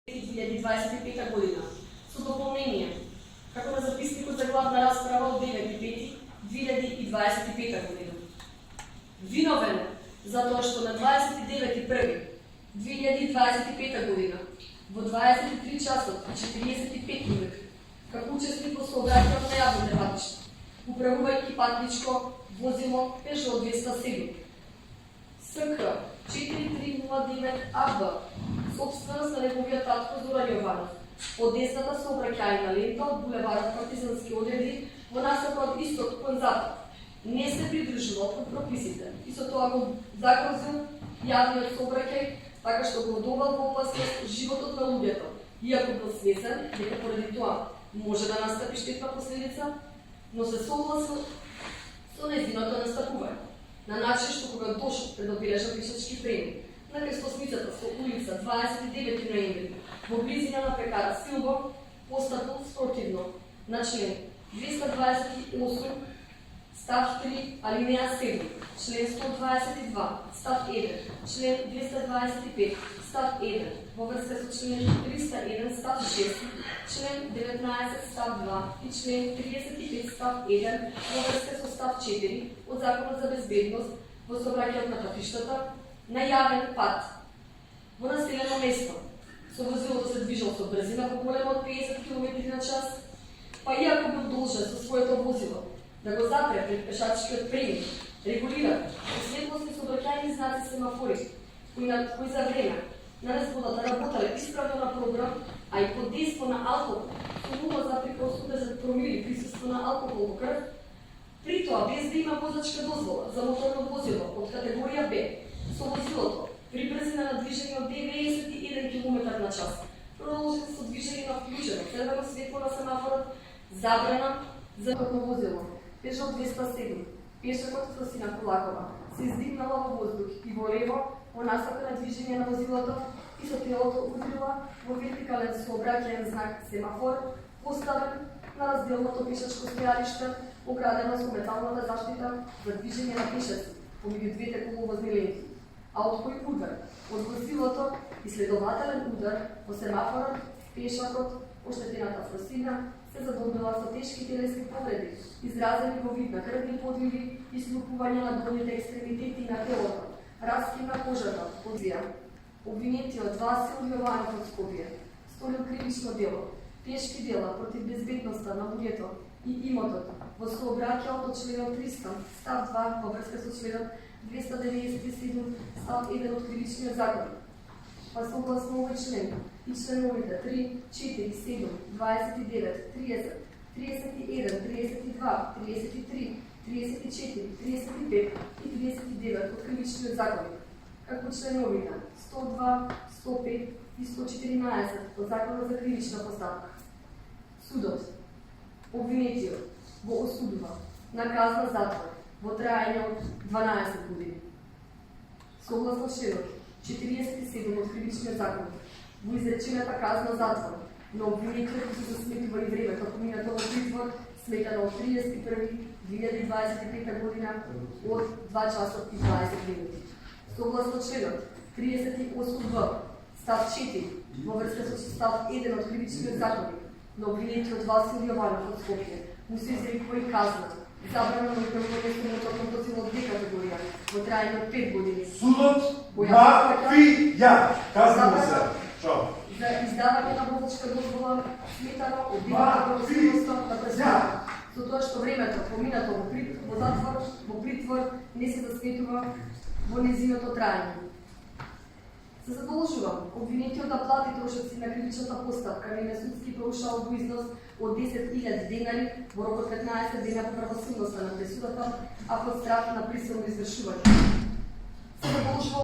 2025 година, со дополнение, како на записникот за главна расправа од 9.5.2025 година. Виновен за тоа што на 29.1.2025 година во 23 часот и 45 минути, како учесник во сообраќајот на јавните патишта, управувајќи патничко возило Peugeot 207, СК 4309 АБ, собственост на неговиот татко Зоран Јованов, од десната сообраќајна лента од булеварот Партизански одреди во насока од исток кон запад, не се придржува од прописите и со тоа го загрозил јавниот сообраќај, така што го довел во опасност животот на луѓето, иако бил свесен дека поради тоа може да настапи штетна последица, но се согласил со нејзиното настапување, на начин што кога дошол пред обележан пешачки премин на крстосницата со улица 29 ноември во близина на пекара Силбо, постапил спротивно на член 228 став 3 алинеја 7, член 122 став 1, член 225 став 1 во врска со член 301 став 6, член 19 став 2 и член 35 став 1 во врска со став 4 од Законот за безбедност во сообраќајот на патиштата на јавен пат во населено место. Со возилото се движел со брзина поголема од 50 км/час, па иако бил должен со своето возило да го запре пред пешачкиот премин, регулира светлосни сообраќајни знаци семафори, кои за време на незводата работеле исправно на програм, а и под дејство на алкохол, со 0,80 промили присуство на алкохол во крв, при тоа без да има возачка дозвола за моторно возило од категорија Б, со возилото при брзина на движење од 91 км/час, продолжил со движење на вклучено црвено светло на семафорот, забрана за моторно возило Peugeot 207, пешакот Фросина Кулакова се издигнала во воздух и во лево во насока на движење на возилото и со телото удрила во вертикален сообраќајен знак семафор, поставен на разделното пешачко стојалиште, оградено со металната заштита за движење на пешаци помеѓу двете коловозни ленти, а од кој удар од возилото и следователен удар во семафорот, пешакот, оштетената Фросина се задобила со тешки телесни повреди, изразени во вид на крвни подливи и слупување на долните екстремитети на телото, раскин на кожата, подвија. Обвинетиот Васил Јованов од Скопје сторил кривично дело, тешки дела против безбедноста на луѓето и имотот во сообраќајот од членот 300 став 2 во врска со членот 297 став 1 од Кривичниот закон. Па согласно овој член и членовите 3, 4, 7, 29, 30, 31, 32, 33, 34, 35 и 39 од Кривичниот закон, како членовите 102, 105 и 114 од Законот за кривична постапка. Судот обвинетиот го осудува на казна затвор во траење од 12 години. Согласно членот 47 од Кривичниот закон, во изречената казна затвор на обвинетиот се засметува и времето поминато во притвор, сметано од 31.1.2025 година од 2 часот и 20 минути. Согласно членот 38б, став 4, во врска со став 1 од Кривичниот законник, на обвинетиот Васил Јованов од Скопје, му се изрекува и казна забрана на управување со моторно возило од Б категорија во траење од 5 години. Судот мафија казна се. За издавање на возачка дозвола сметано од дигната правосудноста на престапот. Со тоа што времето поминато во затвор, во притвор не се засметува во незиното траење. Се задолжувам обвинетиот да плати трошоци на кривичната постапка на судски паушал во износ од 10.000 денари во рок од 15 дена по правосудноста на пресудата, а под страф на присилно извршување. Се задолжувам